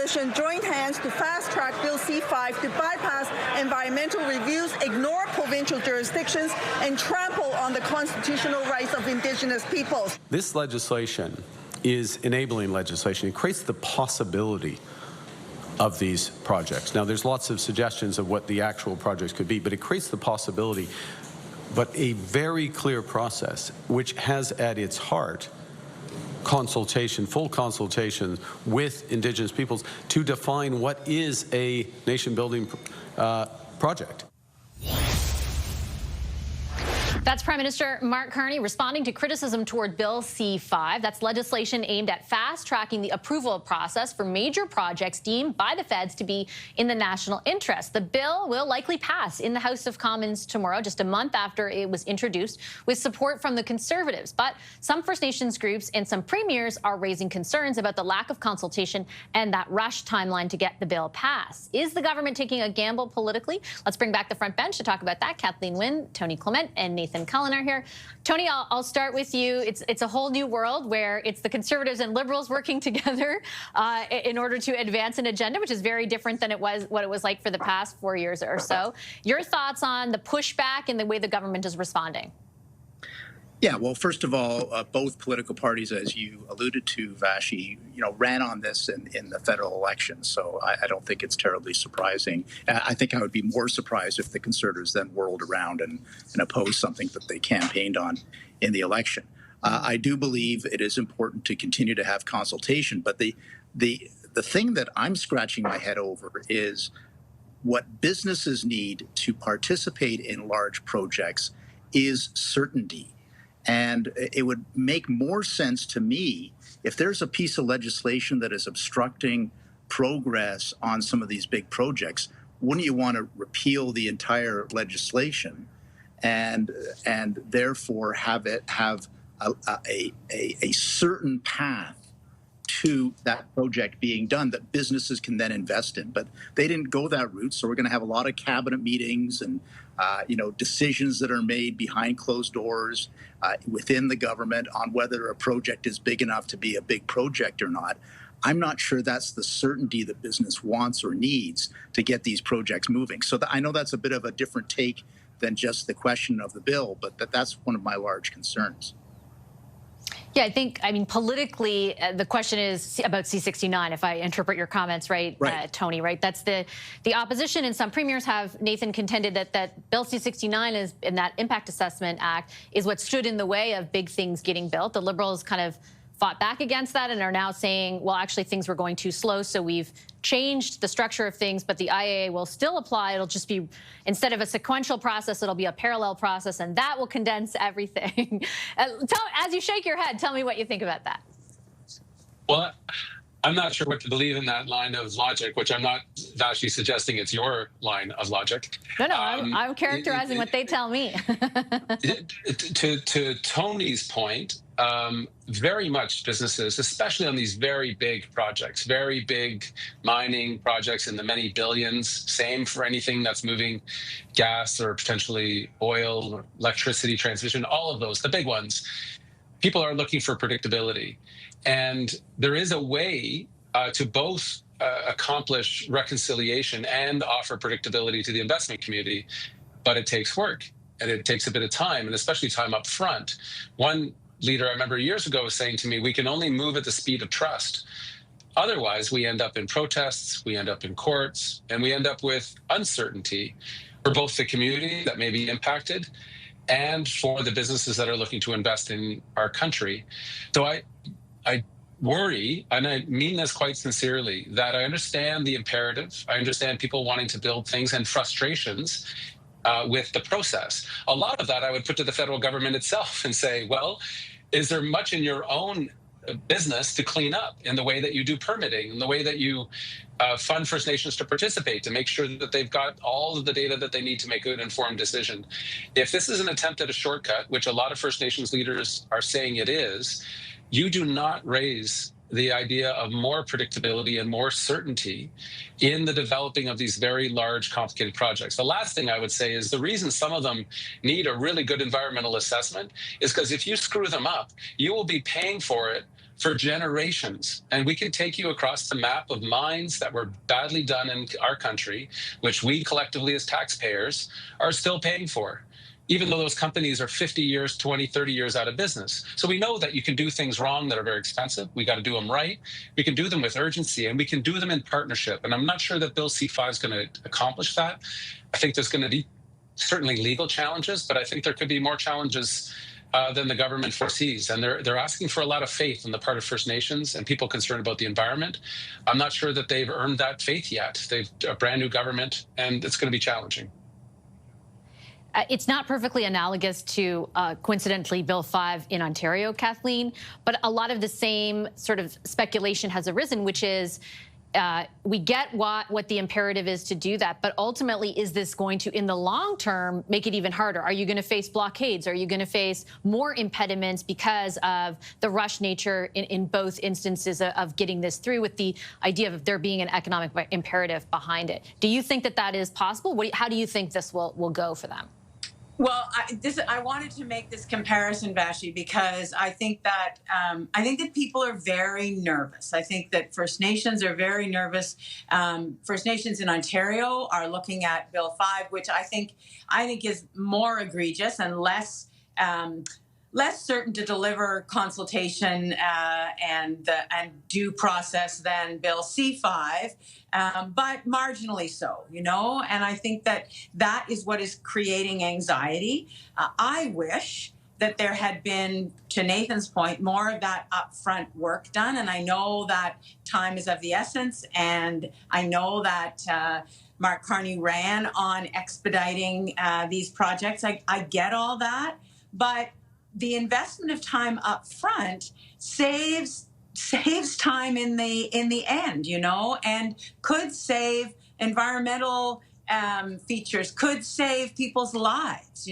Coalition joined hands to fast-track Bill C-5 to bypass environmental reviews, ignore provincial jurisdictions, and trample on the constitutional rights of Indigenous peoples. This legislation is enabling legislation. It creates the possibility of these projects. Now, there's lots of suggestions of what the actual projects could be, but it creates the possibility, but a very clear process, which has at its heart consultation, full consultation with Indigenous peoples to define what is a nation-building project. That's Prime Minister Mark Carney responding to criticism toward Bill C-5. That's legislation aimed at fast-tracking the approval process for major projects deemed by the feds to be in the national interest. The bill will likely pass in the House of Commons tomorrow, just a month after it was introduced, with support from the Conservatives. But some First Nations groups and some premiers are raising concerns about the lack of consultation and that rush timeline to get the bill passed. Is the government taking a gamble politically? Let's bring back the front bench to talk about that. Kathleen Wynne, Tony Clement, and Nathan Cullen are here. Tony, I'll start with you. It's a whole new world where it's the Conservatives and Liberals working together in order to advance an agenda, which is very different than what it was like for the past 4 years or so. Your thoughts on the pushback and the way the government is responding? Yeah, well, first of all, both political parties, as you alluded to, Vashi, ran on this in the federal election. So I don't think it's terribly surprising. I think I would be more surprised if the Conservatives then whirled around and opposed something that they campaigned on in the election. I do believe it is important to continue to have consultation, but the thing that I'm scratching my head over is what businesses need to participate in large projects is certainty. And it would make more sense to me if there's a piece of legislation that is obstructing progress on some of these big projects. Wouldn't you want to repeal the entire legislation and therefore have a certain path to that project being done that businesses can then invest in? But they didn't go that route, so we're going to have a lot of cabinet meetings and decisions that are made behind closed doors within the government on whether a project is big enough to be a big project or not. I'm not sure that's the certainty that business wants or needs to get these projects moving. So I know that's a bit of a different take than just the question of the bill, but that's one of my large concerns. Yeah, I mean, politically, the question is about C-69, if I interpret your comments right. Tony, right? That's the opposition, and some premiers have, Nathan, contended that Bill C-69 is, in that Impact Assessment Act, is what stood in the way of big things getting built. The Liberals kind of fought back against that and are now saying, well, actually, things were going too slow, so we've changed the structure of things, but the IAA will still apply. It'll just be, instead of a sequential process, it'll be a parallel process, and that will condense everything. As you shake your head, tell me what you think about that. Well, I'm not sure what to believe in that line of logic, which I'm not actually suggesting it's your line of logic. No, I'm characterizing what they tell me. To Tony's point, very much businesses, especially on these very big projects, very big mining projects in the many billions, same for anything that's moving gas or potentially oil or electricity transmission, all of those, the big ones. People are looking for predictability. And there is a way to both accomplish reconciliation and offer predictability to the investment community, but it takes work and it takes a bit of time, and especially time up front. One leader I remember years ago was saying to me, we can only move at the speed of trust. Otherwise, we end up in protests, we end up in courts, and we end up with uncertainty for both the community that may be impacted and for the businesses that are looking to invest in our country. So I worry, and I mean this quite sincerely, that I understand the imperative. I understand people wanting to build things and frustrations with the process. A lot of that I would put to the federal government itself and say, well, is there much in your own business to clean up in the way that you do permitting, in the way that you fund First Nations to participate, to make sure that they've got all of the data that they need to make an informed decision? If this is an attempt at a shortcut, which a lot of First Nations leaders are saying it is, you do not raise the idea of more predictability and more certainty in the developing of these very large, complicated projects. The last thing I would say is the reason some of them need a really good environmental assessment is because if you screw them up, you will be paying for it for generations. And we can take you across the map of mines that were badly done in our country, which we collectively as taxpayers are still paying for, even though those companies are 50 years, 20, 30 years out of business. So we know that you can do things wrong that are very expensive. We got to do them right. We can do them with urgency, and we can do them in partnership. And I'm not sure that Bill C-5 is going to accomplish that. I think there's going to be certainly legal challenges, but I think there could be more challenges than the government foresees. And they're asking for a lot of faith on the part of First Nations and people concerned about the environment. I'm not sure that they've earned that faith yet. They've a brand new government, and it's going to be challenging. It's not perfectly analogous to, coincidentally, Bill 5 in Ontario, Kathleen, but a lot of the same sort of speculation has arisen, which is we get what the imperative is to do that, but ultimately, is this going to, in the long term, make it even harder? Are you going to face blockades? Are you going to face more impediments because of the rush nature in both instances of getting this through, with the idea of there being an economic imperative behind it? Do you think that that is possible? How do you think this will go for them? Well, I wanted to make this comparison, Vashi, because I think that people are very nervous. I think that First Nations are very nervous. First Nations in Ontario are looking at Bill 5, which I think is more egregious and less certain to deliver consultation and due process than Bill C-5, but marginally so, And I think that is what is creating anxiety. I wish that there had been, to Nathan's point, more of that upfront work done. And I know that time is of the essence, and I know that Mark Carney ran on expediting these projects. I get all that, but the investment of time up front saves time in the end, and could save environmental features, could save people's lives,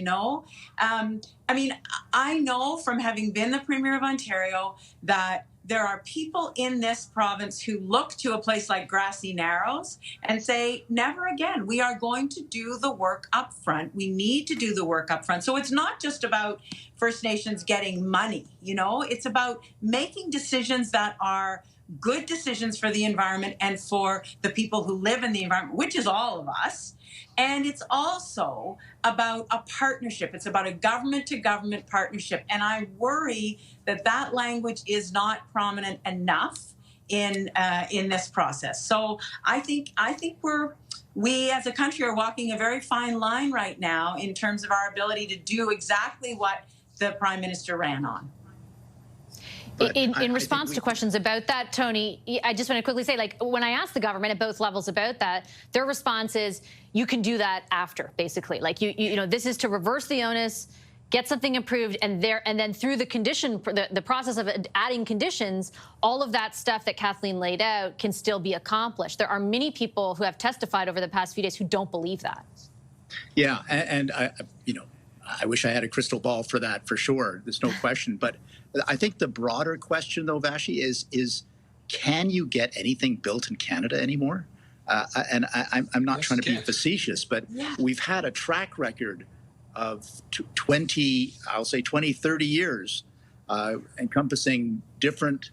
I mean, I know from having been the Premier of Ontario that there are people in this province who look to a place like Grassy Narrows and say, never again. We are going to do the work up front. We need to do the work up front. So it's not just about First Nations getting money, it's about making decisions that are good decisions for the environment and for the people who live in the environment, which is all of us. And it's also about a partnership. It's about a government-to-government partnership. And I worry that language is not prominent enough in this process. So I think we as a country are walking a very fine line right now in terms of our ability to do exactly what the Prime Minister ran on. In response to questions about that, Tony, I just want to quickly say, when I asked the government at both levels about that, their response is, you can do that after, basically. This is to reverse the onus, get something approved, and then through the process of adding conditions, all of that stuff that Kathleen laid out can still be accomplished. There are many people who have testified over the past few days who don't believe that. Yeah, and I wish I had a crystal ball for that, for sure. There's no question. But I think the broader question, though, Vashi, is can you get anything built in Canada anymore? And I'm not trying to be facetious, but we've had a track record of 20, 30 years, encompassing different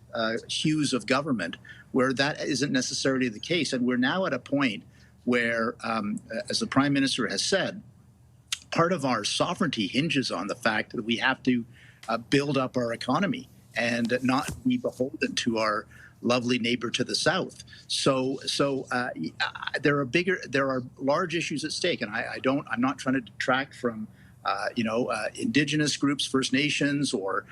hues of government, where that isn't necessarily the case. And we're now at a point where, as the Prime Minister has said, part of our sovereignty hinges on the fact that we have to build up our economy and not be beholden to our lovely neighbor to the south. So there are large issues at stake, and I'm not trying to detract from Indigenous groups, First Nations, or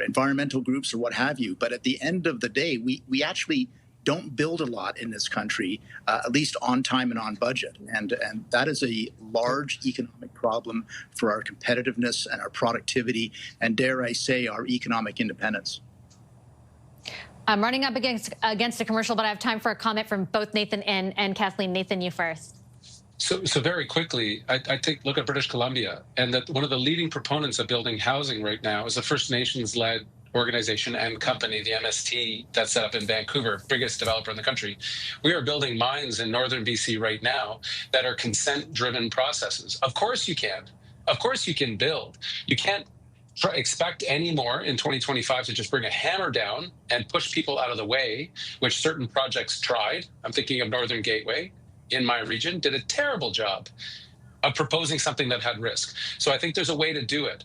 environmental groups, or what have you. But at the end of the day, we actually don't build a lot in this country, at least on time and on budget. And that is a large economic problem for our competitiveness and our productivity, and dare I say, our economic independence. I'm running up against a commercial, but I have time for a comment from both Nathan and Kathleen. Nathan, you first. So very quickly, I look at British Columbia, and that one of the leading proponents of building housing right now is a First Nations-led organization and company, the MST, that's set up in Vancouver, biggest developer in the country. We are building mines in northern BC right now that are consent-driven processes. Of course you can. Of course you can build. You can't expect any more in 2025 to just bring a hammer down and push people out of the way, which certain projects tried. I'm thinking of Northern Gateway in my region, did a terrible job of proposing something that had risk. So I think there's a way to do it.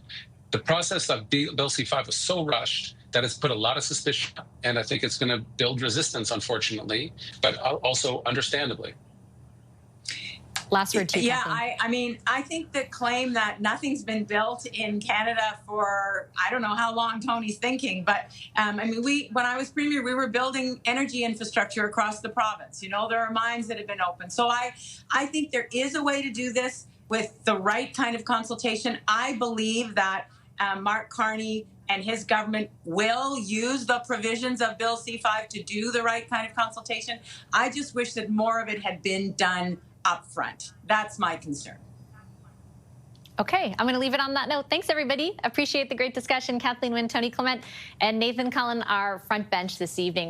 The process of Bill C-5 was so rushed that it's put a lot of suspicion, and I think it's going to build resistance, unfortunately, but also understandably. Last word to you, Yeah, Kathleen. I mean, I think the claim that nothing's been built in Canada for, I don't know how long Tony's thinking, but I mean, when I was Premier, we were building energy infrastructure across the province. You know, there are mines that have been opened. So I think there is a way to do this with the right kind of consultation. I believe that Mark Carney and his government will use the provisions of Bill C-5 to do the right kind of consultation. I just wish that more of it had been done up front. That's my concern. Okay, I'm going to leave it on that note. Thanks, everybody. Appreciate the great discussion. Kathleen Wynne, Tony Clement, and Nathan Cullen, our front bench this evening.